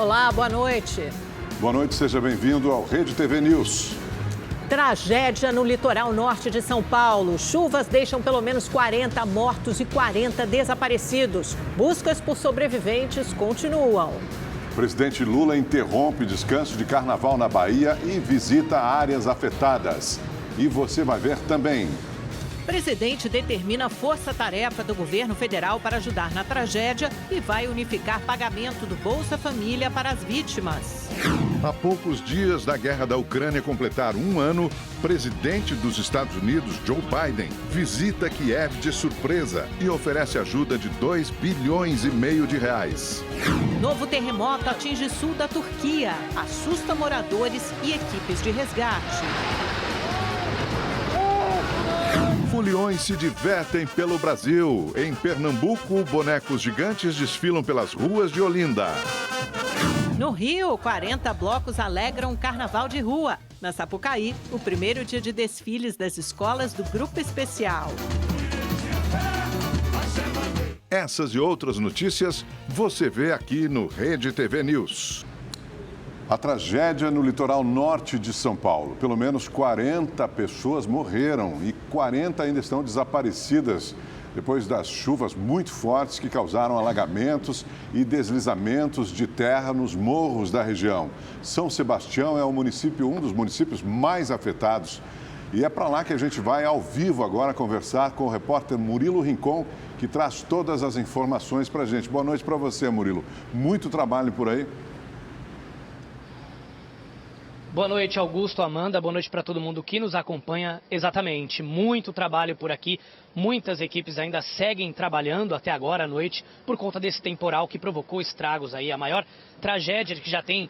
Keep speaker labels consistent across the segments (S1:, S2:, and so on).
S1: Olá, boa noite.
S2: Boa noite, seja bem-vindo ao Rede TV News.
S1: Tragédia no litoral norte de São Paulo. Chuvas deixam pelo menos 40 mortos e 40 desaparecidos. Buscas por sobreviventes continuam.
S2: O presidente Lula interrompe descanso de carnaval na Bahia e visita áreas afetadas. E você vai ver também.
S1: O presidente determina a força-tarefa do governo federal para ajudar na tragédia e vai unificar pagamento do Bolsa Família para as vítimas.
S3: Há poucos dias da guerra da Ucrânia completar um ano, o presidente dos Estados Unidos, Joe Biden, visita Kiev de surpresa e oferece ajuda de 2,5 bilhões de reais.
S1: Novo terremoto atinge sul da Turquia, assusta moradores e equipes de resgate.
S3: Foliões se divertem pelo Brasil. Em Pernambuco, bonecos gigantes desfilam pelas ruas de Olinda.
S1: No Rio, 40 blocos alegram um carnaval de rua. Na Sapucaí, o primeiro dia de desfiles das escolas do Grupo Especial.
S3: Essas e outras notícias você vê aqui no Rede TV News.
S2: A tragédia no litoral norte de São Paulo. Pelo menos 40 pessoas morreram e 40 ainda estão desaparecidas depois das chuvas muito fortes que causaram alagamentos e deslizamentos de terra nos morros da região. São Sebastião é um dos municípios mais afetados. E é para lá que a gente vai ao vivo agora conversar com o repórter Murilo Rincon, que traz todas as informações para a gente. Boa noite para você, Murilo. Muito trabalho por aí.
S4: Boa noite, Augusto, Amanda. Boa noite para todo mundo que nos acompanha. Exatamente, muito trabalho por aqui. Muitas equipes ainda seguem trabalhando até agora à noite por conta desse temporal que provocou estragos aí. A maior tragédia que já tem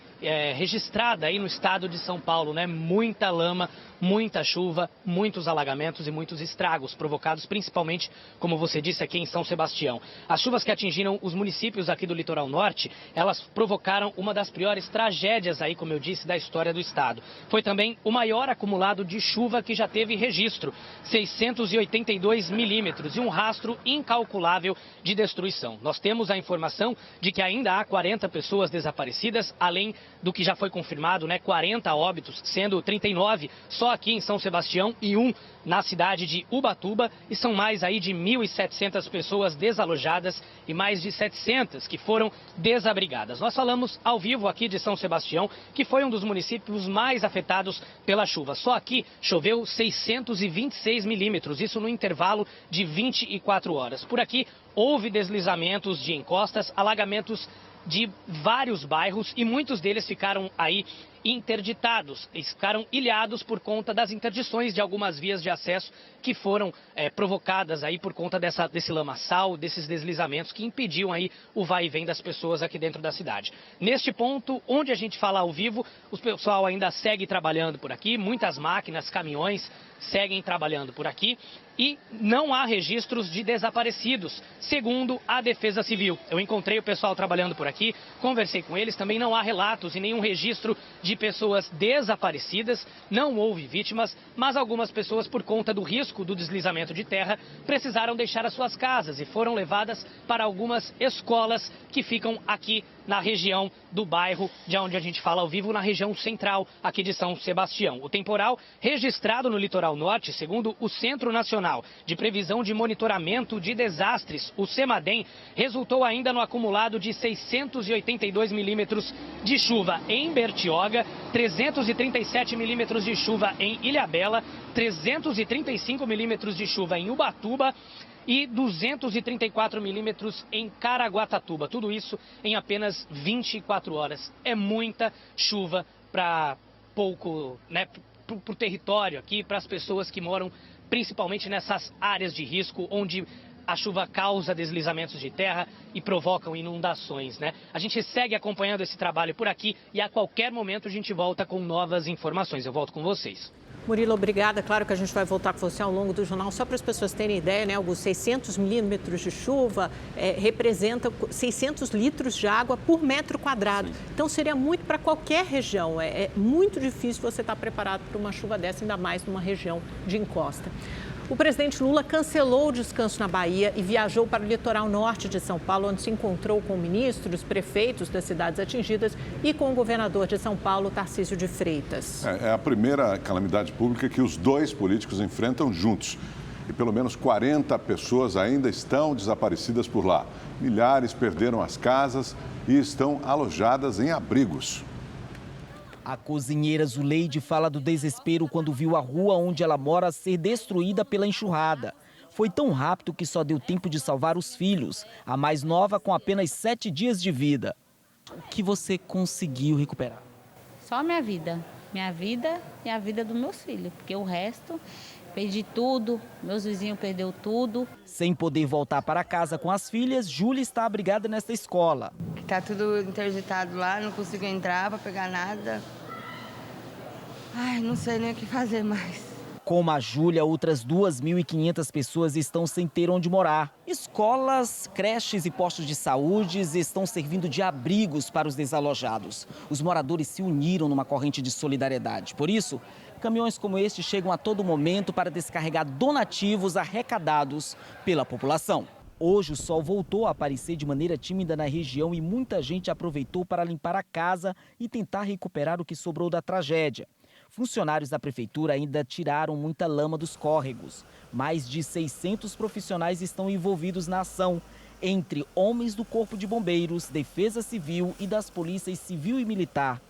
S4: registrada aí no estado de São Paulo, né? Muita lama, muita chuva, muitos alagamentos e muitos estragos provocados principalmente, como você disse, aqui em São Sebastião. As chuvas que atingiram os municípios aqui do litoral norte, elas provocaram uma das piores tragédias aí, como eu disse, da história do estado. Foi também o maior acumulado de chuva que já teve registro, 682 milímetros e um rastro incalculável de destruição. Nós temos a informação de que ainda há 40 pessoas desaparecidas, além do que já foi confirmado, né, 40 óbitos, sendo 39 só aqui em São Sebastião e um na cidade de Ubatuba, e são mais aí de 1.700 pessoas desalojadas e mais de 700 que foram desabrigadas. Nós falamos ao vivo aqui de São Sebastião, que foi um dos municípios mais afetados pela chuva. Só aqui choveu 626 milímetros, isso no intervalo de 24 horas. Por aqui houve deslizamentos de encostas, alagamentos de vários bairros e muitos deles ficaram aí interditados, ficaram ilhados por conta das interdições de algumas vias de acesso que foram provocadas aí por conta desse lamaçal, desses deslizamentos que impediam aí o vai e vem das pessoas aqui dentro da cidade. Neste ponto, onde a gente fala ao vivo, o pessoal ainda segue trabalhando por aqui, muitas máquinas, caminhões seguem trabalhando por aqui e não há registros de desaparecidos, segundo a Defesa Civil. Eu encontrei o pessoal trabalhando por aqui, conversei com eles, também não há relatos e nenhum registro de pessoas desaparecidas, não houve vítimas, mas algumas pessoas, por conta do risco do deslizamento de terra, precisaram deixar as suas casas e foram levadas para algumas escolas que ficam aqui na região do bairro, de onde a gente fala ao vivo, na região central aqui de São Sebastião. O temporal registrado no litoral norte, segundo o Centro Nacional de Previsão de Monitoramento de Desastres, o CEMADEM, resultou ainda no acumulado de 682 milímetros de chuva em Bertioga, 337 milímetros de chuva em Ilhabela, 335 milímetros de chuva em Ubatuba e 234 milímetros em Caraguatatuba. Tudo isso em apenas 24 horas. É muita chuva para pouco, né, para o território aqui, para as pessoas que moram principalmente nessas áreas de risco, onde a chuva causa deslizamentos de terra e provocam inundações, né? A gente segue acompanhando esse trabalho por aqui e a qualquer momento a gente volta com novas informações. Eu volto com vocês.
S1: Murilo, obrigada. Claro que a gente vai voltar com você ao longo do jornal. Só para as pessoas terem ideia, né, Augusto, 600 milímetros de chuva representa 600 litros de água por metro quadrado. Então, seria muito para qualquer região. É muito difícil você estar preparado para uma chuva dessa, ainda mais numa região de encosta. O presidente Lula cancelou o descanso na Bahia e viajou para o litoral norte de São Paulo, onde se encontrou com ministros, prefeitos das cidades atingidas e com o governador de São Paulo, Tarcísio de Freitas.
S2: É a primeira calamidade pública que os dois políticos enfrentam juntos. E pelo menos 40 pessoas ainda estão desaparecidas por lá. Milhares perderam as casas e estão alojadas em abrigos.
S5: A cozinheira Zuleide fala do desespero quando viu a rua onde ela mora ser destruída pela enxurrada. Foi tão rápido que só deu tempo de salvar os filhos, a mais nova com apenas 7 dias de vida. O que você conseguiu recuperar?
S6: Só a minha vida e a vida dos meus filhos, porque o resto, perdi tudo, meus vizinhos perderam tudo.
S5: Sem poder voltar para casa com as filhas, Júlia está abrigada nesta escola.
S7: Tá tudo interditado lá, não consigo entrar para pegar nada. Ai, não sei nem o que fazer mais.
S5: Como a Júlia, outras 2.500 pessoas estão sem ter onde morar. Escolas, creches e postos de saúde estão servindo de abrigos para os desalojados. Os moradores se uniram numa corrente de solidariedade. Por isso, caminhões como este chegam a todo momento para descarregar donativos arrecadados pela população. Hoje o sol voltou a aparecer de maneira tímida na região e muita gente aproveitou para limpar a casa e tentar recuperar o que sobrou da tragédia. Funcionários da prefeitura ainda tiraram muita lama dos córregos. Mais de 600 profissionais estão envolvidos na ação, entre homens do Corpo de Bombeiros, Defesa Civil e das polícias civil e militar.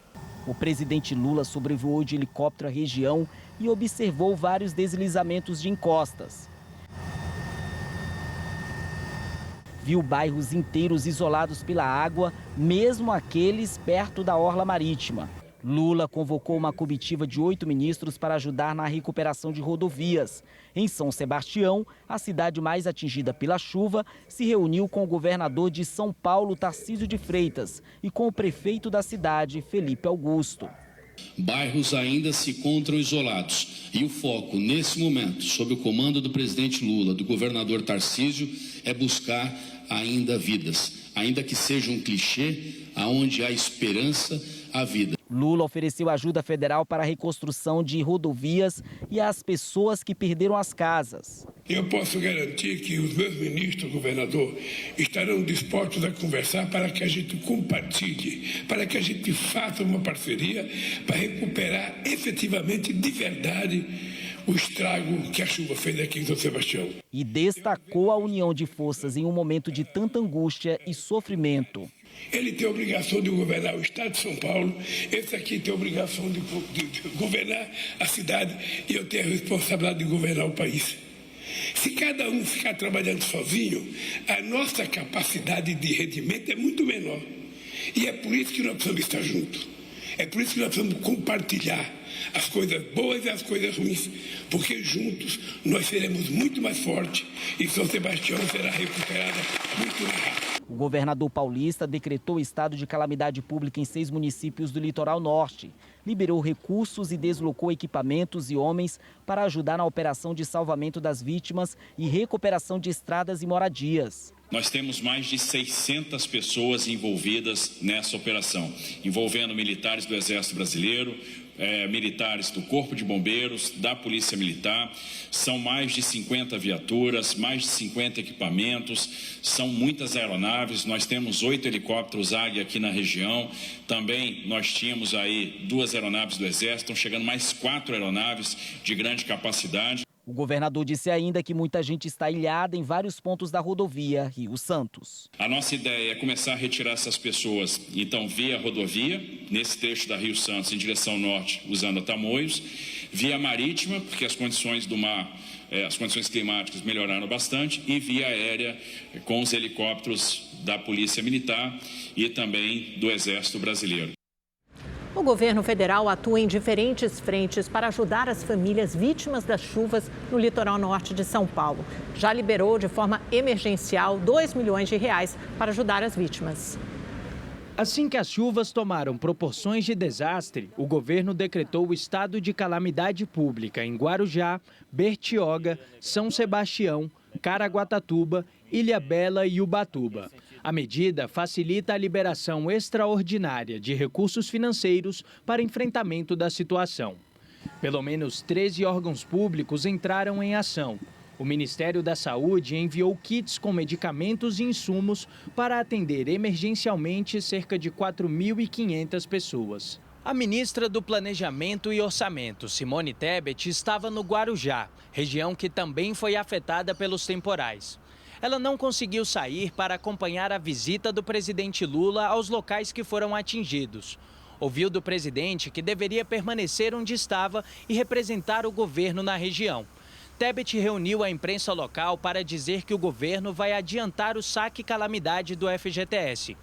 S5: O presidente Lula sobrevoou de helicóptero a região e observou vários deslizamentos de encostas. Viu bairros inteiros isolados pela água, mesmo aqueles perto da orla marítima. Lula convocou uma comitiva de 8 ministros para ajudar na recuperação de rodovias. Em São Sebastião, a cidade mais atingida pela chuva, se reuniu com o governador de São Paulo, Tarcísio de Freitas, e com o prefeito da cidade, Felipe Augusto.
S8: Bairros ainda se encontram isolados e o foco, nesse momento, sob o comando do presidente Lula, do governador Tarcísio, é buscar ainda vidas, ainda que seja um clichê, aonde há esperança, há vida.
S5: Lula ofereceu ajuda federal para a reconstrução de rodovias e às pessoas que perderam as casas.
S9: Eu posso garantir que os meus ministros, governador, estarão dispostos a conversar para que a gente compartilhe, para que a gente faça uma parceria para recuperar efetivamente, de verdade, o estrago que a chuva fez aqui em São Sebastião.
S5: E destacou a união de forças em um momento de tanta angústia e sofrimento.
S9: Ele tem a obrigação de governar o estado de São Paulo, esse aqui tem a obrigação de governar a cidade e eu tenho a responsabilidade de governar o país. Se cada um ficar trabalhando sozinho, a nossa capacidade de rendimento é muito menor. E é por isso que nós precisamos estar juntos. É por isso que nós precisamos compartilhar as coisas boas e as coisas ruins, porque juntos nós seremos muito mais fortes e São Sebastião será recuperada muito mais rápido.
S5: O governador paulista decretou estado de calamidade pública em 6 municípios do litoral norte. Liberou recursos e deslocou equipamentos e homens para ajudar na operação de salvamento das vítimas e recuperação de estradas e moradias.
S8: Nós temos mais de 600 pessoas envolvidas nessa operação, envolvendo militares do Exército Brasileiro, militares do Corpo de Bombeiros, da Polícia Militar. São mais de 50 viaturas, mais de 50 equipamentos, são muitas aeronaves. Nós temos 8 helicópteros Águia aqui na região. Também nós tínhamos aí 2 aeronaves do Exército, estão chegando mais 4 aeronaves de grande capacidade.
S5: O governador disse ainda que muita gente está ilhada em vários pontos da rodovia Rio Santos.
S8: A nossa ideia é começar a retirar essas pessoas, então, via rodovia, nesse trecho da Rio Santos, em direção norte, usando a Tamoios, via marítima, porque as condições do mar, as condições climáticas melhoraram bastante, e via aérea, com os helicópteros da Polícia Militar e também do Exército Brasileiro.
S1: O governo federal atua em diferentes frentes para ajudar as famílias vítimas das chuvas no litoral norte de São Paulo. Já liberou de forma emergencial R$2 milhões para ajudar as vítimas.
S10: Assim que as chuvas tomaram proporções de desastre, o governo decretou o estado de calamidade pública em Guarujá, Bertioga, São Sebastião, Caraguatatuba, Ilhabela e Ubatuba. A medida facilita a liberação extraordinária de recursos financeiros para enfrentamento da situação. Pelo menos 13 órgãos públicos entraram em ação. O Ministério da Saúde enviou kits com medicamentos e insumos para atender emergencialmente cerca de 4.500 pessoas. A ministra do Planejamento e Orçamento, Simone Tebet, estava no Guarujá, região que também foi afetada pelos temporais. Ela não conseguiu sair para acompanhar a visita do presidente Lula aos locais que foram atingidos. Ouviu do presidente que deveria permanecer onde estava e representar o governo na região. Tebet reuniu a imprensa local para dizer que o governo vai adiantar o saque calamidade do FGTS.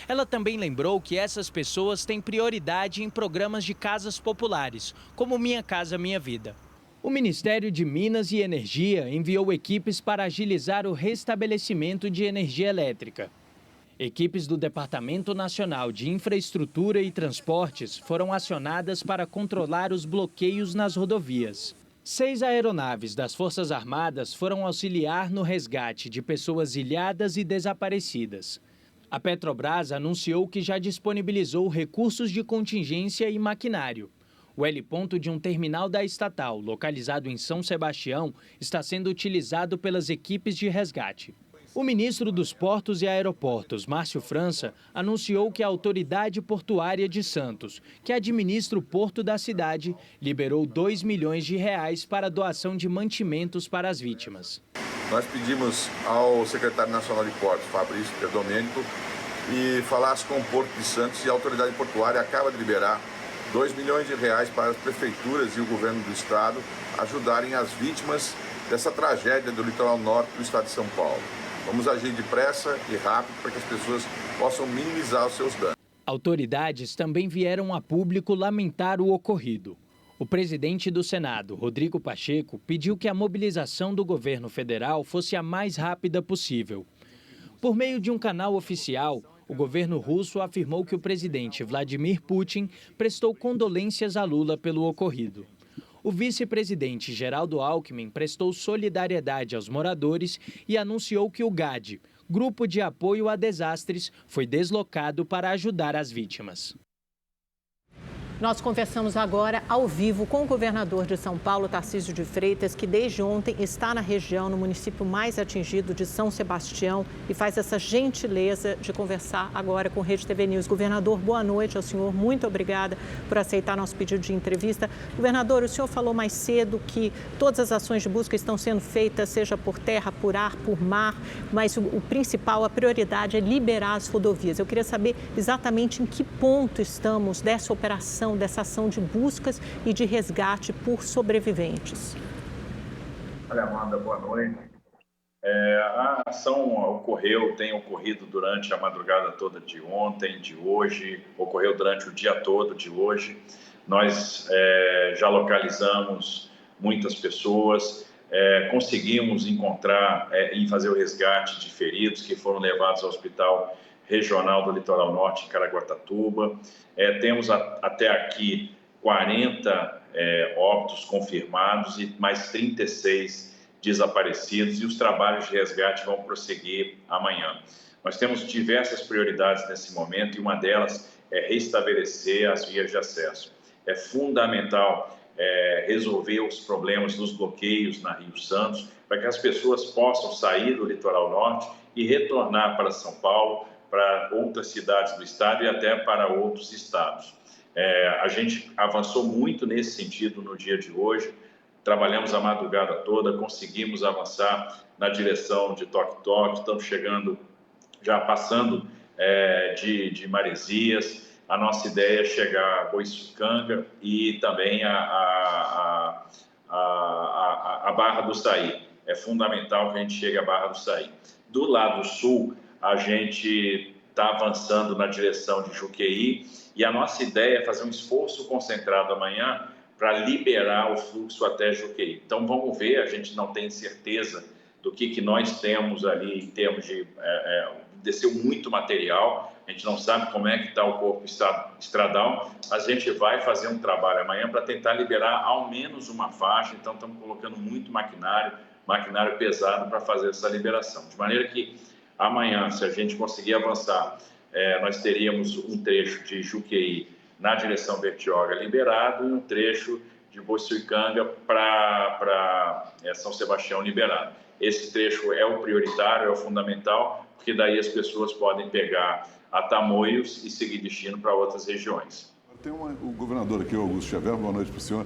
S10: Ela também lembrou que essas pessoas têm prioridade em programas de casas populares, como Minha Casa Minha Vida. O Ministério de Minas e Energia enviou equipes para agilizar o restabelecimento de energia elétrica. Equipes do Departamento Nacional de Infraestrutura e Transportes foram acionadas para controlar os bloqueios nas rodovias. 6 aeronaves das Forças Armadas foram auxiliar no resgate de pessoas ilhadas e desaparecidas. A Petrobras anunciou que já disponibilizou recursos de contingência e maquinário. O heliponto de um terminal da estatal, localizado em São Sebastião, está sendo utilizado pelas equipes de resgate. O ministro dos Portos e Aeroportos, Márcio França, anunciou que a Autoridade Portuária de Santos, que administra o porto da cidade, liberou R$2 milhões para a doação de mantimentos para as vítimas.
S11: Nós pedimos ao secretário nacional de Portos, Fabrício Domênico, e falasse com o Porto de Santos, e a Autoridade Portuária acaba de liberar R$2 milhões para as prefeituras e o governo do estado ajudarem as vítimas dessa tragédia do litoral norte do estado de São Paulo. Vamos agir depressa e rápido para que as pessoas possam minimizar os seus danos.
S10: Autoridades também vieram a público lamentar o ocorrido. O presidente do Senado, Rodrigo Pacheco, pediu que a mobilização do governo federal fosse a mais rápida possível. Por meio de um canal oficial, o governo russo afirmou que o presidente Vladimir Putin prestou condolências a Lula pelo ocorrido. O vice-presidente Geraldo Alckmin prestou solidariedade aos moradores e anunciou que o GAD, Grupo de Apoio a Desastres, foi deslocado para ajudar as vítimas.
S1: Nós conversamos agora ao vivo com o governador de São Paulo, Tarcísio de Freitas, que desde ontem está na região, no município mais atingido de São Sebastião, e faz essa gentileza de conversar agora com o Rede TV News. Governador, boa noite ao senhor, muito obrigada por aceitar nosso pedido de entrevista. Governador, o senhor falou mais cedo que todas as ações de busca estão sendo feitas, seja por terra, por ar, por mar, mas o principal, a prioridade é liberar as rodovias. Eu queria saber exatamente em que ponto estamos dessa operação, dessa ação de buscas e de resgate por sobreviventes.
S12: Olha, Amanda, boa noite. A ação tem ocorrido durante a madrugada toda de ontem, de hoje, ocorreu durante o dia todo de hoje. Nós já localizamos muitas pessoas, conseguimos encontrar e fazer o resgate de feridos que foram levados ao Hospital Regional do Litoral Norte, em Caraguatatuba. Temos até aqui 40 óbitos confirmados e mais 36 desaparecidos, e os trabalhos de resgate vão prosseguir amanhã. Nós temos diversas prioridades nesse momento e uma delas é restabelecer as vias de acesso. É fundamental resolver os problemas dos bloqueios na Rio Santos para que as pessoas possam sair do litoral norte e retornar para São Paulo, para outras cidades do estado e até para outros estados. A gente avançou muito nesse sentido no dia de hoje, trabalhamos a madrugada toda, conseguimos avançar na direção de Toque-Toque, estamos chegando, já passando de Maresias. A nossa ideia é chegar a Boiçucanga e também a Barra do Saí. É fundamental que a gente chegue à Barra do Saí. Do lado sul, a gente está avançando na direção de Juqueí e a nossa ideia é fazer um esforço concentrado amanhã para liberar o fluxo até Juqueí. Então, vamos ver, a gente não tem certeza do que nós temos ali em termos de... desceu muito material, a gente não sabe como é que está o corpo estradal, a gente vai fazer um trabalho amanhã para tentar liberar ao menos uma faixa, então estamos colocando muito maquinário pesado para fazer essa liberação, de maneira que amanhã, se a gente conseguir avançar, nós teríamos um trecho de Juqueí na direção Bertioga liberado e um trecho de de Boiçuicanga para São Sebastião liberado. Esse trecho é o prioritário, é o fundamental, porque daí as pessoas podem pegar a Tamoios e seguir destino para outras regiões.
S2: Tem o governador aqui, Augusto Xavier, boa noite para o senhor.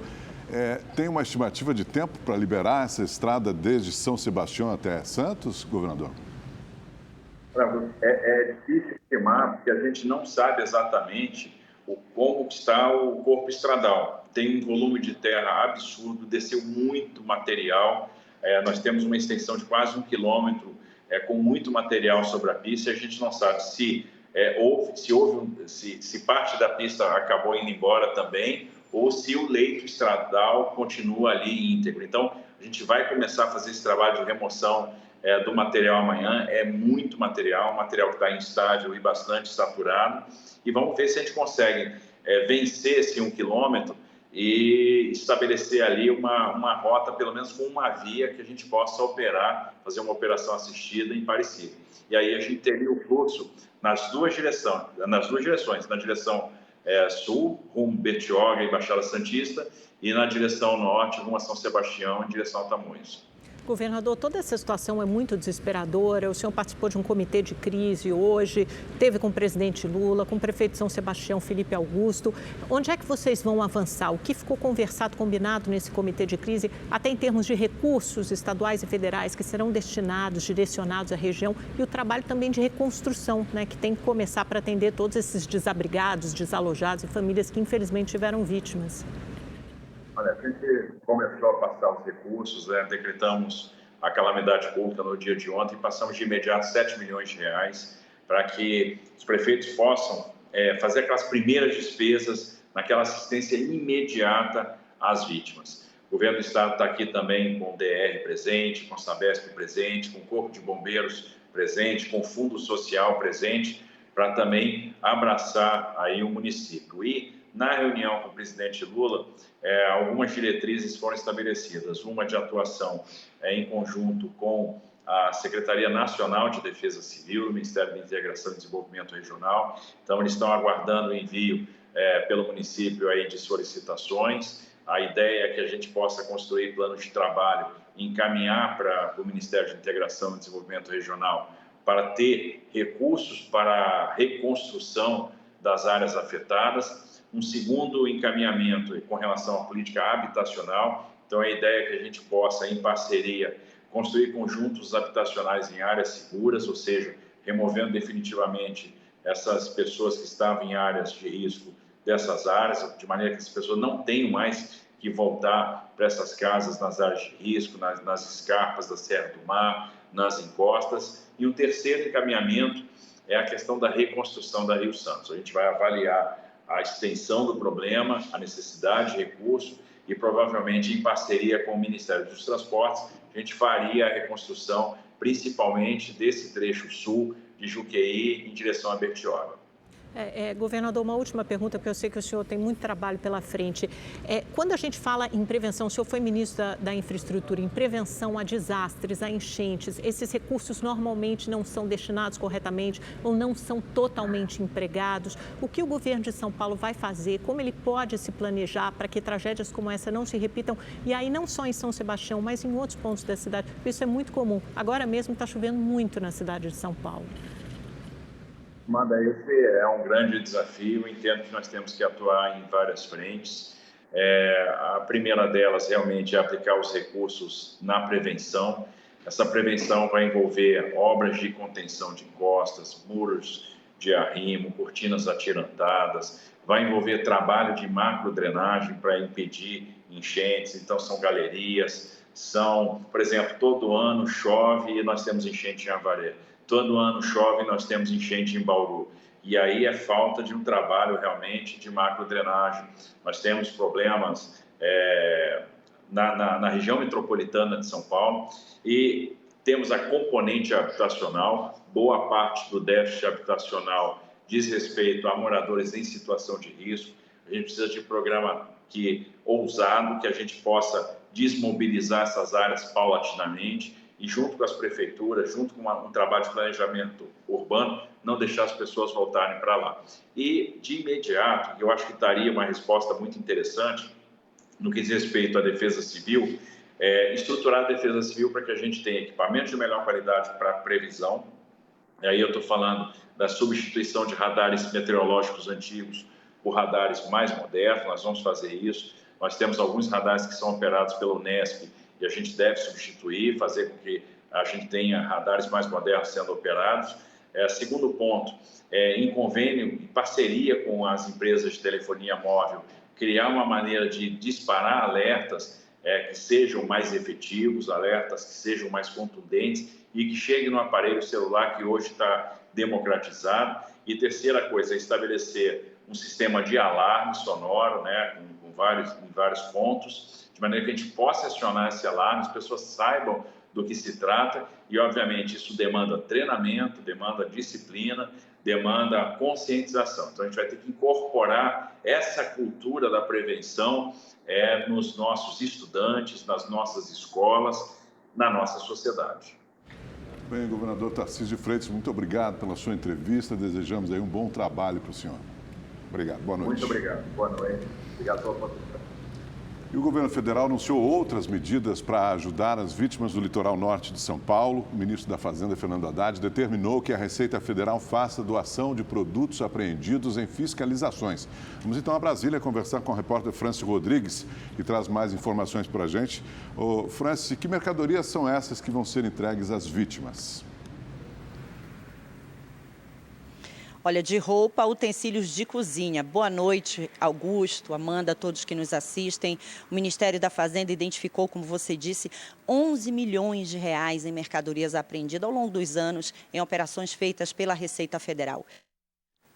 S2: Tem uma estimativa de tempo para liberar essa estrada desde São Sebastião até Santos, governador?
S12: É difícil estimar, porque a gente não sabe exatamente como está o corpo estradal. Tem um volume de terra absurdo, desceu muito material. Nós temos uma extensão de quase 1 quilômetro com muito material sobre a pista. A gente não sabe se parte da pista acabou indo embora também ou se o leito estradal continua ali íntegro. Então, a gente vai começar a fazer esse trabalho de remoção do material amanhã. É muito material, material que está instável e bastante saturado. E vamos ver se a gente consegue vencer esse 1 quilômetro e estabelecer ali uma rota, pelo menos com uma via que a gente possa operar, fazer uma operação assistida em Parecida. E aí a gente teria o fluxo nas duas direções, na direção sul, rumo Bertioga e Baixada Santista, e na direção norte, rumo a São Sebastião, em direção a Tamoios.
S1: Governador, toda essa situação é muito desesperadora. O senhor participou de um comitê de crise hoje, teve com o presidente Lula, com o prefeito de São Sebastião, Felipe Augusto. Onde é que vocês vão avançar? O que ficou conversado, combinado nesse comitê de crise, até em termos de recursos estaduais e federais que serão destinados, direcionados à região, e o trabalho também de reconstrução, né, que tem que começar para atender todos esses desabrigados, desalojados e famílias que infelizmente tiveram vítimas?
S12: Olha, a gente começou a passar os recursos, decretamos a calamidade pública no dia de ontem e passamos de imediato 7 milhões de reais para que os prefeitos possam fazer aquelas primeiras despesas naquela assistência imediata às vítimas. O governo do estado está aqui também com o DR presente, com o Sabesp presente, com o Corpo de Bombeiros presente, com o Fundo Social presente, para também abraçar aí o município. E na reunião com o presidente Lula, algumas diretrizes foram estabelecidas. Uma de atuação em conjunto com a Secretaria Nacional de Defesa Civil, o Ministério da Integração e Desenvolvimento Regional. Então, eles estão aguardando o envio pelo município aí de solicitações. A ideia é que a gente possa construir planos de trabalho e encaminhar para o Ministério de Integração e Desenvolvimento Regional para ter recursos para a reconstrução das áreas afetadas. Um segundo encaminhamento com relação à política habitacional. Então, a ideia é que a gente possa, em parceria, construir conjuntos habitacionais em áreas seguras, ou seja, removendo definitivamente essas pessoas que estavam em áreas de risco dessas áreas, de maneira que as pessoas não tenham mais que voltar para essas casas nas áreas de risco, nas escarpas da Serra do Mar, nas encostas. E um terceiro encaminhamento é a questão da reconstrução da Rio Santos. A gente vai avaliar a extensão do problema, a necessidade de recurso e provavelmente em parceria com o Ministério dos Transportes, a gente faria a reconstrução principalmente desse trecho sul de Juqueí em direção a Bertioga.
S1: Governador, uma última pergunta, porque eu sei que o senhor tem muito trabalho pela frente. Quando a gente fala em prevenção, o senhor foi ministro da Infraestrutura, em prevenção a desastres, a enchentes, esses recursos normalmente não são destinados corretamente ou não são totalmente empregados. O que o governo de São Paulo vai fazer? Como ele pode se planejar para que tragédias como essa não se repitam? E aí não só em São Sebastião, mas em outros pontos da cidade. Isso é muito comum. Agora mesmo está chovendo muito na cidade de São Paulo.
S12: Amanda, esse é um grande desafio. Entendo que nós temos que atuar em várias frentes. A primeira delas realmente é aplicar os recursos na prevenção. Essa prevenção vai envolver obras de contenção de encostas, muros de arrimo, cortinas atirantadas, vai envolver trabalho de macrodrenagem para impedir enchentes. Então, são galerias, por exemplo, todo ano chove e nós temos enchente em Avaré. Todo ano chove e nós temos enchente em Bauru. E aí é falta de um trabalho realmente de macrodrenagem. Nós temos problemas na região metropolitana de São Paulo e temos a componente habitacional. Boa parte do déficit habitacional diz respeito a moradores em situação de risco. A gente precisa de um programa ousado, que a gente possa desmobilizar essas áreas paulatinamente e junto com as prefeituras, junto com um trabalho de planejamento urbano, não deixar as pessoas voltarem para lá. E, de imediato, eu acho que daria uma resposta muito interessante, no que diz respeito à defesa civil, estruturar a defesa civil para que a gente tenha equipamentos de melhor qualidade para previsão. E aí eu estou falando da substituição de radares meteorológicos antigos por radares mais modernos. Nós vamos fazer isso. Nós temos alguns radares que são operados pela Unesp e a gente deve substituir, fazer com que a gente tenha radares mais modernos sendo operados. Segundo ponto, em convênio, em parceria com as empresas de telefonia móvel, criar uma maneira de disparar alertas que sejam mais efetivos, alertas que sejam mais contundentes e que cheguem no aparelho celular que hoje está democratizado. E terceira coisa, estabelecer um sistema de alarme sonoro, né, em vários pontos, de maneira que a gente possa acionar esse alarme, as pessoas saibam do que se trata e, obviamente, isso demanda treinamento, demanda disciplina, demanda conscientização. Então, a gente vai ter que incorporar essa cultura da prevenção nos nossos estudantes, nas nossas escolas, na nossa sociedade.
S2: Bem, governador Tarcísio de Freitas, muito obrigado pela sua entrevista. Desejamos aí um bom trabalho para o senhor. Obrigado. Boa noite.
S12: Muito obrigado. Boa noite. Obrigado pela oportunidade.
S2: E o governo federal anunciou outras medidas para ajudar as vítimas do litoral norte de São Paulo. O ministro da Fazenda, Fernando Haddad, determinou que a Receita Federal faça doação de produtos apreendidos em fiscalizações. Vamos então a Brasília conversar com o repórter Francis Rodrigues, que traz mais informações para a gente. Ô, Francis, que mercadorias são essas que vão ser entregues às vítimas?
S13: Olha, de roupa, utensílios de cozinha. Boa noite, Augusto, Amanda, todos que nos assistem. O Ministério da Fazenda identificou, como você disse, 11 milhões de reais em mercadorias apreendidas ao longo dos anos em operações feitas pela Receita Federal.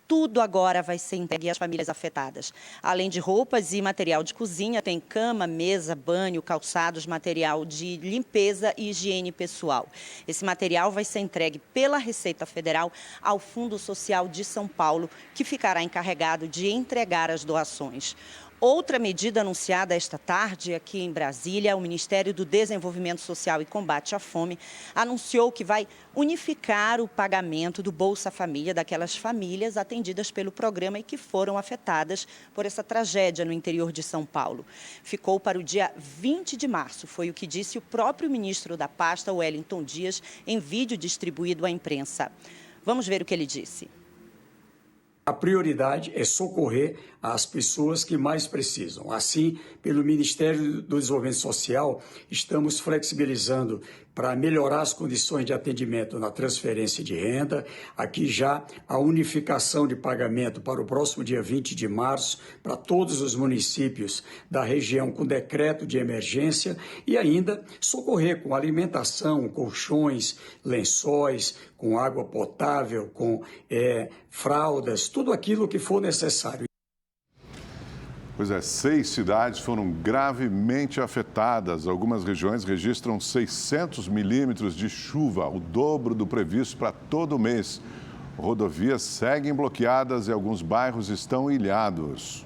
S13: Tudo agora vai ser entregue às famílias afetadas. Além de roupas e material de cozinha, tem cama, mesa, banho, calçados, material de limpeza e higiene pessoal. Esse material vai ser entregue pela Receita Federal ao Fundo Social de São Paulo, que ficará encarregado de entregar as doações. Outra medida anunciada esta tarde aqui em Brasília, o Ministério do Desenvolvimento Social e Combate à Fome anunciou que vai unificar o pagamento do Bolsa Família daquelas famílias atendidas pelo programa e que foram afetadas por essa tragédia no interior de São Paulo. Ficou para o dia 20 de março, foi o que disse o próprio ministro da pasta, Wellington Dias, em vídeo distribuído à imprensa. Vamos ver o que ele disse.
S14: A prioridade é socorrer as pessoas que mais precisam. Assim, pelo Ministério do Desenvolvimento Social, estamos flexibilizando para melhorar as condições de atendimento na transferência de renda. Aqui já a unificação de pagamento para o próximo dia 20 de março para todos os municípios da região com decreto de emergência e ainda socorrer com alimentação, colchões, lençóis, com água potável, com fraldas, tudo aquilo que for necessário.
S2: Pois é, 6 cidades foram gravemente afetadas. Algumas regiões registram 600 milímetros de chuva, o dobro do previsto para todo o mês. Rodovias seguem bloqueadas e alguns bairros estão ilhados.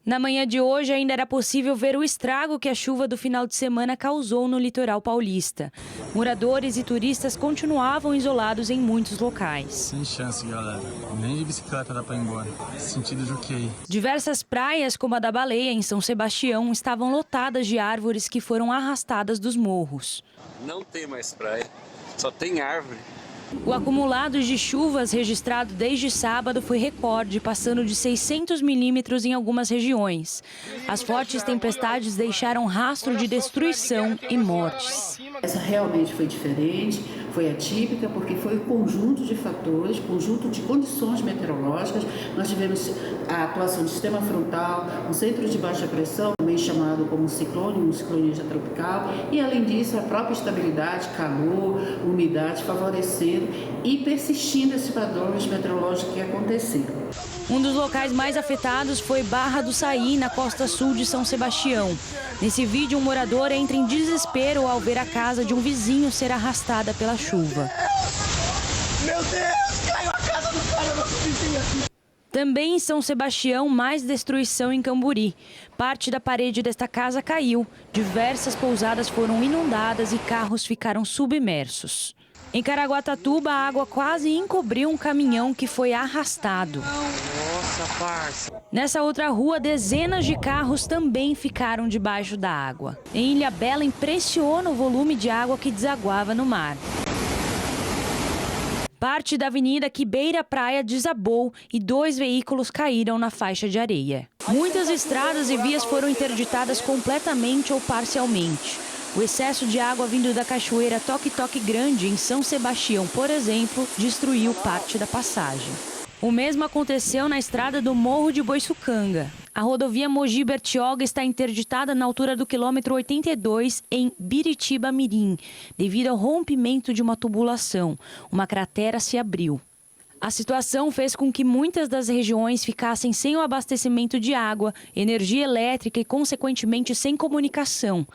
S15: Na manhã de hoje, ainda era possível ver o estrago que a chuva do final de semana causou no litoral paulista. Moradores e turistas continuavam isolados em muitos locais.
S16: Sem chance, galera. Nem de bicicleta dá pra ir embora. Sentido Juqueí.
S15: Diversas praias, como a da Baleia, em São Sebastião, estavam lotadas de árvores que foram arrastadas dos morros.
S17: Não tem mais praia, só tem árvore.
S15: O acumulado de chuvas registrado desde sábado foi recorde, passando de 600 milímetros em algumas regiões. As fortes tempestades deixaram rastro de destruição e mortes.
S18: Essa realmente foi diferente, foi atípica, porque foi um conjunto de fatores, conjunto de condições meteorológicas. Nós tivemos a atuação do sistema frontal, um centro de baixa pressão, também chamado como um ciclone intertropical, e além disso a própria estabilidade, calor, umidade favoreceram e persistindo esses padrões meteorológicos que aconteceram.
S15: Um dos locais mais afetados foi Barra do Saí, na costa sul de São Sebastião. Nesse vídeo, um morador entra em desespero ao ver a casa de um vizinho ser arrastada pela chuva.
S19: Meu Deus, caiu a casa do cara, nosso vizinho aqui.
S15: Também em São Sebastião, mais destruição em Camburi. Parte da parede desta casa caiu, diversas pousadas foram inundadas e carros ficaram submersos. Em Caraguatatuba, a água quase encobriu um caminhão que foi arrastado. parça. Nessa outra rua, dezenas de carros também ficaram debaixo da água. Em Ilhabela, impressiona o volume de água que desaguava no mar. Parte da avenida que beira a praia desabou e 2 veículos caíram na faixa de areia. Muitas estradas e vias foram interditadas completamente ou parcialmente. O excesso de água vindo da cachoeira Toque Toque Grande, em São Sebastião, por exemplo, destruiu parte da passagem. O mesmo aconteceu na estrada do Morro de Boiçucanga. A rodovia Mogi-Bertioga está interditada na altura do quilômetro 82, em Biritiba-Mirim, devido ao rompimento de uma tubulação. Uma cratera se abriu. A situação fez com que muitas das regiões ficassem sem o abastecimento de água, energia elétrica e, consequentemente, sem comunicação.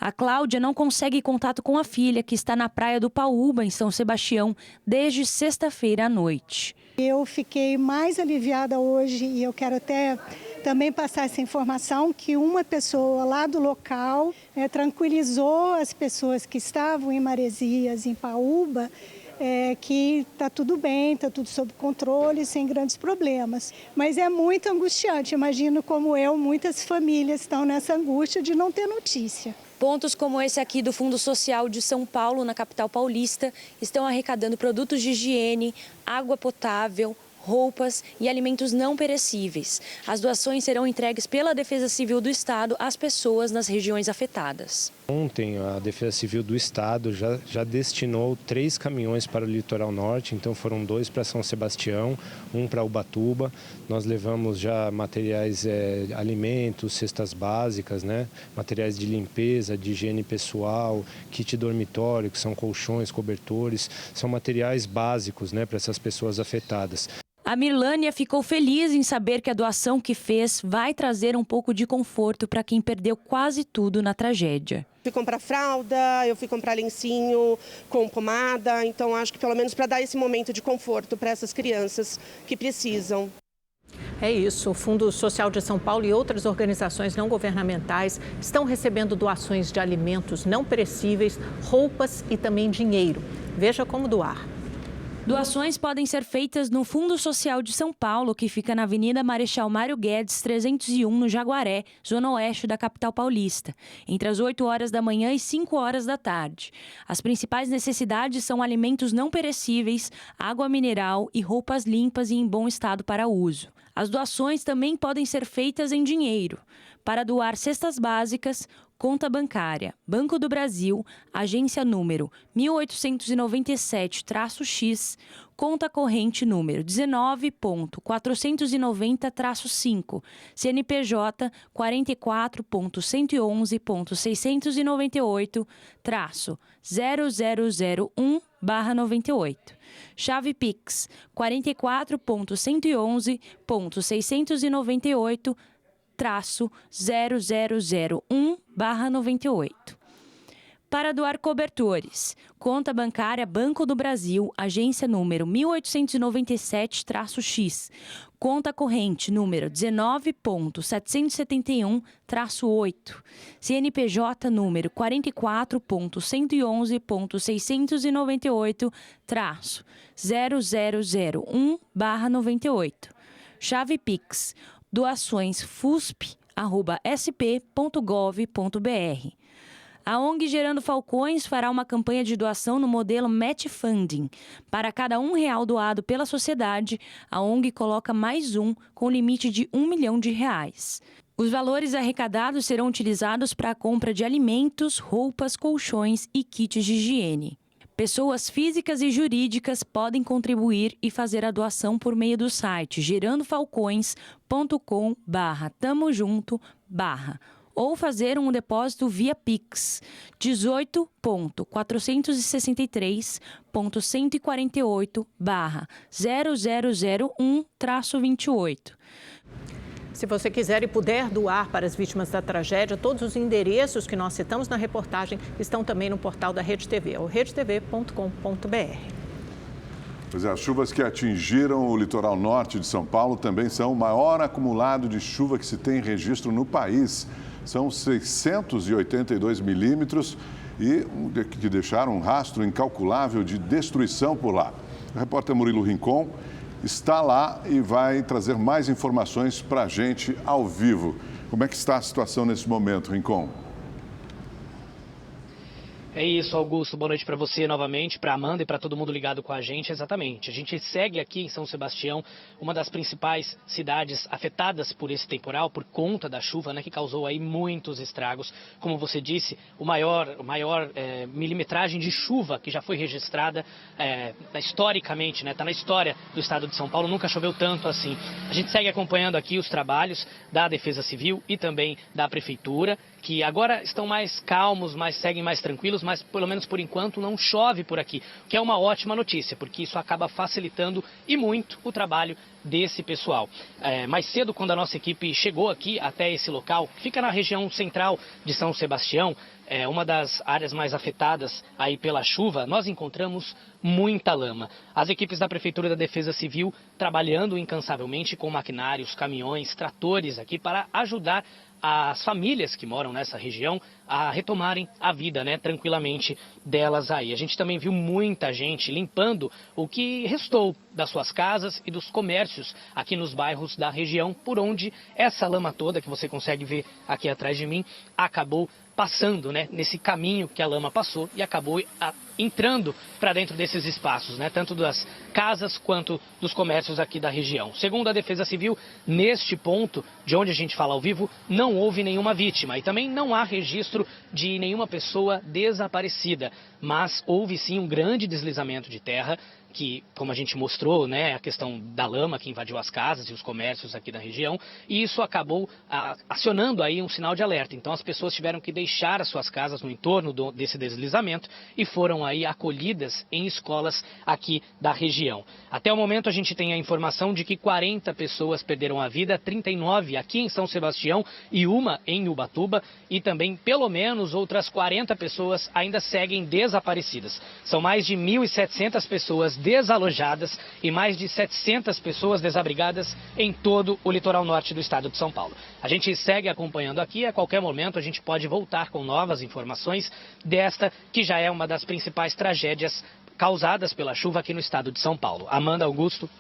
S15: A Cláudia não consegue contato com a filha, que está na praia do Paúba, em São Sebastião, desde sexta-feira à noite.
S20: Eu fiquei mais aliviada hoje e eu quero até também passar essa informação que uma pessoa lá do local tranquilizou as pessoas que estavam em Maresias, em Paúba, que está tudo bem, está tudo sob controle, sem grandes problemas. Mas é muito angustiante, imagino como eu, muitas famílias estão nessa angústia de não ter notícia.
S15: Pontos como esse aqui do Fundo Social de São Paulo, na capital paulista, estão arrecadando produtos de higiene, água potável, roupas e alimentos não perecíveis. As doações serão entregues pela Defesa Civil do Estado às pessoas nas regiões afetadas.
S21: Ontem, a Defesa Civil do Estado já destinou 3 caminhões para o litoral norte, então foram 2 para São Sebastião, 1 para Ubatuba. Nós levamos já materiais, alimentos, cestas básicas, né? Materiais de limpeza, de higiene pessoal, kit dormitório, que são colchões, cobertores, são materiais básicos, né, para essas pessoas afetadas.
S15: A Mirlânia ficou feliz em saber que a doação que fez vai trazer um pouco de conforto para quem perdeu quase tudo na tragédia.
S22: Fui comprar fralda, eu fui comprar lencinho com pomada, então acho que pelo menos para dar esse momento de conforto para essas crianças que precisam.
S1: É isso, o Fundo Social de São Paulo e outras organizações não governamentais estão recebendo doações de alimentos não perecíveis, roupas e também dinheiro. Veja como doar.
S15: Doações podem ser feitas no Fundo Social de São Paulo, que fica na Avenida Marechal Mário Guedes, 301, no Jaguaré, zona oeste da capital paulista, entre as 8 horas da manhã e 5 horas da tarde. As principais necessidades são alimentos não perecíveis, água mineral e roupas limpas e em bom estado para uso. As doações também podem ser feitas em dinheiro. Para doar cestas básicas, conta bancária, Banco do Brasil, agência número 1897-X, conta corrente número 19.490-5, CNPJ 44.111.698-0001/98. Chave Pix 44.111.698-0001/98. Para doar cobertores, conta bancária Banco do Brasil, agência número 1897-X, conta corrente número 19.771-8, CNPJ número 44.111.698-0001/98. Chave Pix, doações fusp@sp.gov.br. A ONG Gerando Falcões fará uma campanha de doação no modelo Match Funding. Para cada R$1 doado pela sociedade, a ONG coloca mais um com limite de R$1 milhão. Os valores arrecadados serão utilizados para a compra de alimentos, roupas, colchões e kits de higiene. Pessoas físicas e jurídicas podem contribuir e fazer a doação por meio do site gerandofalcões.com/tamojunto/ ou fazer um depósito via Pix 18.463.148/0001-28.
S1: Se você quiser e puder doar para as vítimas da tragédia, todos os endereços que nós citamos na reportagem estão também no portal da Rede TV, o redetv.com.br.
S2: Pois é, as chuvas que atingiram o litoral norte de São Paulo também são o maior acumulado de chuva que se tem registro no país. São 682 milímetros e que deixaram um rastro incalculável de destruição por lá. O repórter Murilo Rincon está lá e vai trazer mais informações para a gente ao vivo. Como é que está a situação nesse momento, Rincon?
S3: É isso, Augusto. Boa noite para você novamente, para Amanda e para todo mundo ligado com a gente. Exatamente. A gente segue aqui em São Sebastião, uma das principais cidades afetadas por esse temporal, por conta da chuva, né, que causou aí muitos estragos. Como você disse, o maior milimetragem de chuva que já foi registrada historicamente, né, está na história do estado de São Paulo. Nunca choveu tanto assim. A gente segue acompanhando aqui os trabalhos da Defesa Civil e também da Prefeitura, que agora estão mais calmos, seguem mais tranquilos, mas pelo menos por enquanto não chove por aqui, que é uma ótima notícia, porque isso acaba facilitando e muito o trabalho desse pessoal. Mais cedo, quando a nossa equipe chegou aqui até esse local, fica na região central de São Sebastião, uma das áreas mais afetadas aí pela chuva, nós encontramos muita lama. As equipes da Prefeitura e da Defesa Civil trabalhando incansavelmente com maquinários, caminhões, tratores aqui para ajudar as famílias que moram nessa região a retomarem a vida, né, tranquilamente delas aí. A gente também viu muita gente limpando o que restou das suas casas e dos comércios aqui nos bairros da região, por onde essa lama toda que você consegue ver aqui atrás de mim acabou passando, né, nesse caminho que a lama passou e acabou entrando para dentro desses espaços, né, tanto das casas quanto dos comércios aqui da região. Segundo a Defesa Civil, neste ponto de onde a gente fala ao vivo, não houve nenhuma vítima e também não há registro de nenhuma pessoa desaparecida, mas houve sim um grande deslizamento de terra que, como a gente mostrou, né, a questão da lama que invadiu as casas e os comércios aqui da região, e isso acabou acionando aí um sinal de alerta. Então as pessoas tiveram que deixar as suas casas no entorno desse deslizamento e foram aí acolhidas em escolas aqui da região. Até o momento a gente tem a informação de que 40 pessoas perderam a vida, 39 aqui em São Sebastião e uma em Ubatuba, e também pelo menos outras 40 pessoas ainda seguem desaparecidas. São mais de 1.700 pessoas desalojadas e mais de 700 pessoas desabrigadas em todo o litoral norte do estado de São Paulo. A gente segue acompanhando aqui, a qualquer momento a gente pode voltar com novas informações desta que já é uma das principais tragédias causadas pela chuva aqui no estado de São Paulo. Amanda, Augusto.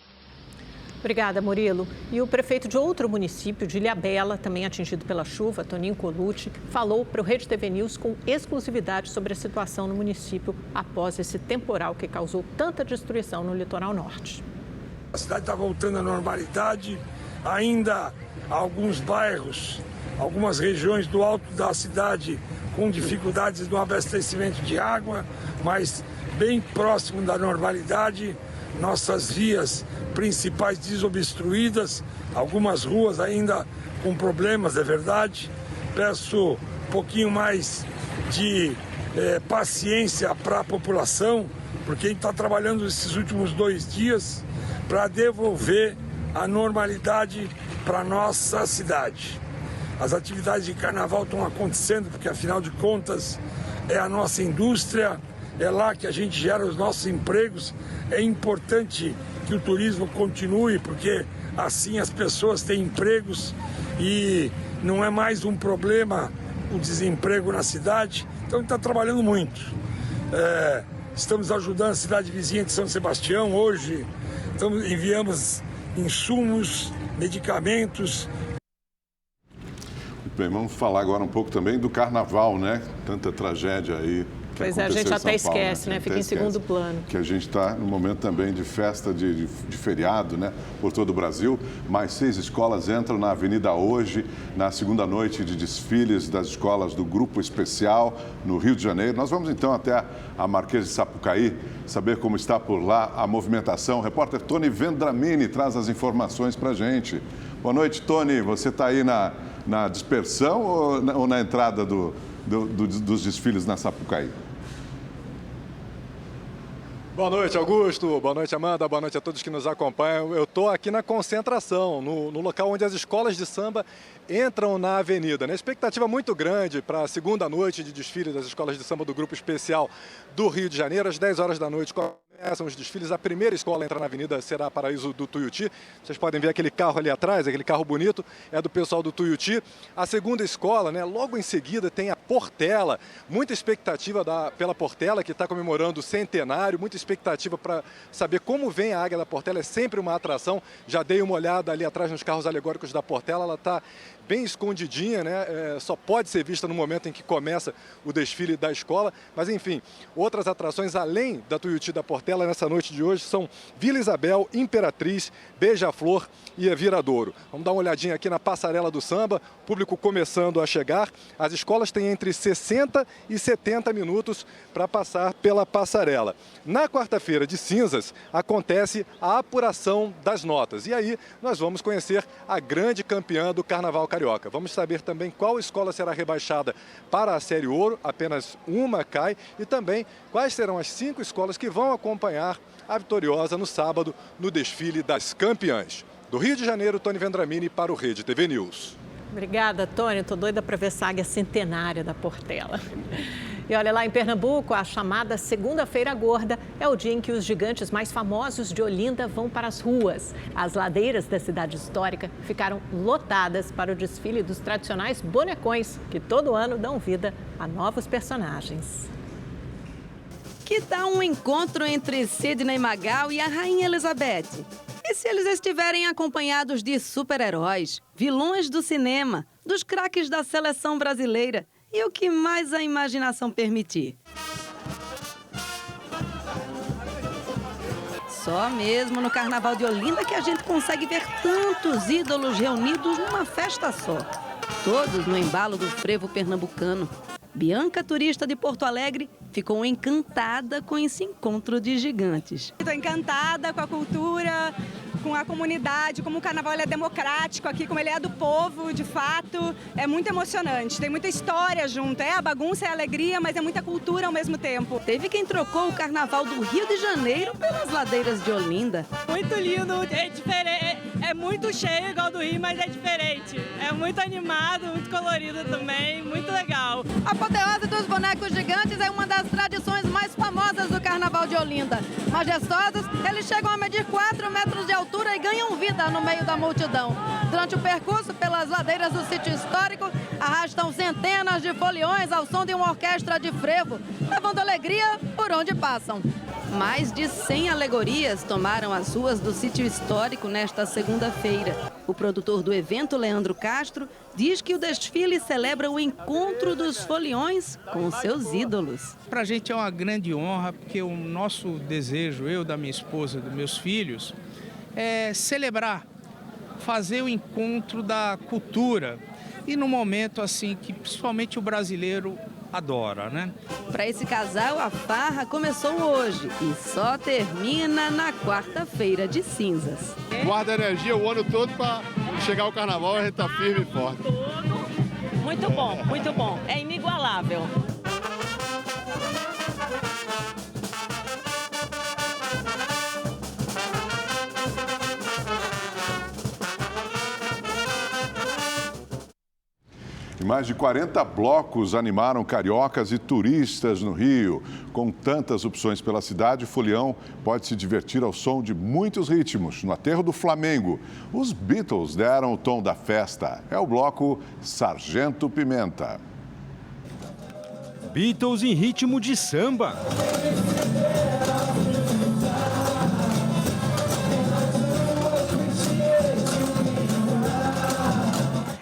S1: Obrigada, Murilo. E o prefeito de outro município, de Ilhabela, também atingido pela chuva, Toninho Colucci, falou para o Rede TV News com exclusividade sobre a situação no município após esse temporal que causou tanta destruição no litoral norte.
S4: A cidade está voltando à normalidade, ainda alguns bairros, algumas regiões do alto da cidade com dificuldades no abastecimento de água, mas bem próximo da normalidade. Nossas vias principais desobstruídas, algumas ruas ainda com problemas, é verdade. Peço um pouquinho mais de paciência para a população, porque a gente está trabalhando esses últimos 2 dias para devolver a normalidade para a nossa cidade. As atividades de carnaval estão acontecendo, porque afinal de contas é a nossa indústria, é lá que a gente gera os nossos empregos. É importante que o turismo continue, porque assim as pessoas têm empregos e não é mais um problema o desemprego na cidade. Então a gente está trabalhando muito. Estamos ajudando a cidade vizinha de São Sebastião hoje. Enviamos insumos, medicamentos.
S2: Bem, vamos falar agora um pouco também do carnaval, né? Tanta tragédia aí.
S1: Pois é, a gente até esquece, né? Fica em segundo plano.
S2: Que a gente está no momento também de festa de feriado, né? Por todo o Brasil. Mais 6 escolas entram na avenida hoje, na segunda noite de desfiles das escolas do Grupo Especial, no Rio de Janeiro. Nós vamos então até a Marquês de Sapucaí, saber como está por lá a movimentação. O repórter Tony Vendramini traz as informações para a gente. Boa noite, Tony. Você está aí na dispersão ou na entrada dos desfiles na Sapucaí?
S23: Boa noite, Augusto. Boa noite, Amanda. Boa noite a todos que nos acompanham. Eu estou aqui na concentração, no local onde as escolas de samba entram na avenida. Uma expectativa muito grande para a segunda noite de desfile das escolas de samba do Grupo Especial do Rio de Janeiro. Às 10 horas da noite começa Começam os desfiles, a primeira escola a entrar na avenida será a Paraíso do Tuiuti. Vocês podem ver aquele carro ali atrás, aquele carro bonito, é do pessoal do Tuiuti. A segunda escola, né, logo em seguida tem a Portela. Muita expectativa pela Portela, que está comemorando o centenário, muita expectativa para saber como vem a Águia da Portela, é sempre uma atração. Já dei uma olhada ali atrás nos carros alegóricos da Portela, ela está bem escondidinha, né? Só pode ser vista no momento em que começa o desfile da escola. Mas, enfim, outras atrações além da Tuiuti da Portela nessa noite de hoje são Vila Isabel, Imperatriz, Beija-Flor e a Viradouro. Vamos dar uma olhadinha aqui na passarela do samba, público começando a chegar. As escolas têm entre 60 e 70 minutos para passar pela passarela. Na quarta-feira de cinzas acontece a apuração das notas. E aí nós vamos conhecer a grande campeã do Carnaval Carioca. Vamos saber também qual escola será rebaixada para a Série Ouro, apenas uma cai, e também quais serão as 5 escolas que vão acompanhar a vitoriosa no sábado no desfile das campeãs. Do Rio de Janeiro, Tony Vendramini para o Rede TV News.
S1: Obrigada, Tony. Estou doida para ver essa águia centenária da Portela. E olha, lá em Pernambuco, a chamada Segunda-feira Gorda é o dia em que os gigantes mais famosos de Olinda vão para as ruas. As ladeiras da cidade histórica ficaram lotadas para o desfile dos tradicionais bonecões, que todo ano dão vida a novos personagens.
S6: Que tal um encontro entre Sidney Magal e a Rainha Elizabeth? E se eles estiverem acompanhados de super-heróis, vilões do cinema, dos craques da seleção brasileira e o que mais a imaginação permitir? Só mesmo no Carnaval de Olinda que a gente consegue ver tantos ídolos reunidos numa festa só. Todos no embalo do frevo pernambucano. Bianca, turista de Porto Alegre, ficou encantada com esse encontro de gigantes.
S7: Estou encantada com a cultura, com a comunidade, como o carnaval é democrático aqui, como ele é do povo, de fato, é muito emocionante. Tem muita história junto, a bagunça, é a alegria, mas é muita cultura ao mesmo tempo.
S6: Teve quem trocou o carnaval do Rio de Janeiro pelas ladeiras de Olinda.
S9: Muito lindo, é diferente, é muito cheio igual do Rio, mas é diferente. É muito animado, muito colorido também, muito legal.
S6: A apoteose dos bonecos gigantes é uma das tradições mais famosas do Carnaval de Olinda. Majestosos, eles chegam a medir 4 metros de altura e ganham vida no meio da multidão. Durante o percurso pelas ladeiras do sítio histórico, arrastam centenas de foliões ao som de uma orquestra de frevo, levando alegria por onde passam. Mais de 100 alegorias tomaram as ruas do sítio histórico nesta segunda-feira. O produtor do evento, Leandro Castro, diz que o desfile celebra o encontro dos foliões com seus ídolos.
S24: Para a gente é uma grande honra, porque o nosso desejo, eu, da minha esposa, dos meus filhos, é celebrar, fazer o encontro da cultura e num momento assim que principalmente o brasileiro adora, né?
S6: Para esse casal, a farra começou hoje e só termina na quarta-feira de cinzas.
S25: Guarda energia o ano todo para chegar ao carnaval e a gente tá firme e forte.
S9: Muito bom, muito bom. É inigualável.
S2: E mais de 40 blocos animaram cariocas e turistas no Rio. Com tantas opções pela cidade, o Folião pode se divertir ao som de muitos ritmos. No aterro do Flamengo, os Beatles deram o tom da festa. É o bloco Sargento Pimenta.
S26: Beatles em ritmo de samba.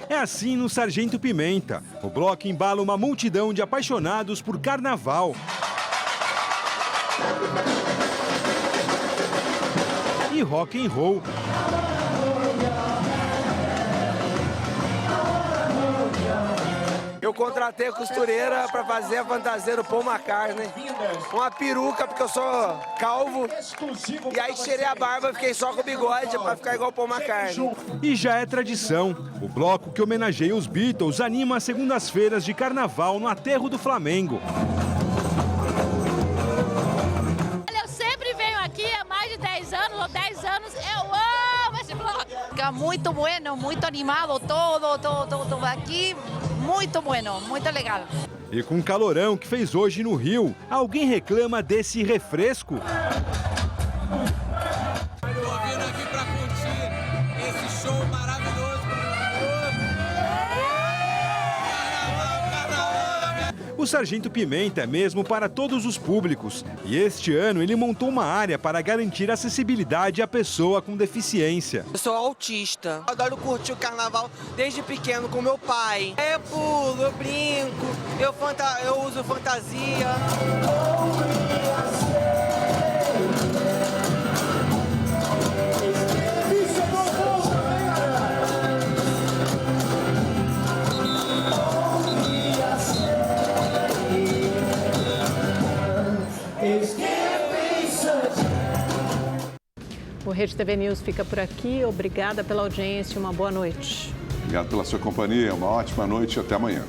S26: É assim no Sargento Pimenta. O bloco embala uma multidão de apaixonados por carnaval. E rock and roll.
S27: Eu contratei a costureira para fazer a fantasia do Paul McCartney. Uma peruca, porque eu sou calvo. E aí tirei a barba, fiquei só com o bigode para ficar igual o Paul McCartney.
S26: E já é tradição. O bloco que homenageia os Beatles anima as segundas-feiras de carnaval no aterro do Flamengo.
S28: Eu sempre venho aqui há mais de 10 anos, ou 10 anos, eu amo esse bloco. Fica muito bueno, muito animado, todo aqui. Muito bueno, muito legal.
S26: E com o calorão que fez hoje no Rio, alguém reclama desse refresco? O Sargento Pimenta é mesmo para todos os públicos. E este ano ele montou uma área para garantir acessibilidade à pessoa com deficiência.
S27: Eu sou autista. Adoro curtir o carnaval desde pequeno com meu pai. Eu pulo, eu brinco, eu uso fantasia.
S1: O Rede TV News fica por aqui. Obrigada pela audiência e uma boa noite.
S2: Obrigado pela sua companhia. Uma ótima noite e até amanhã.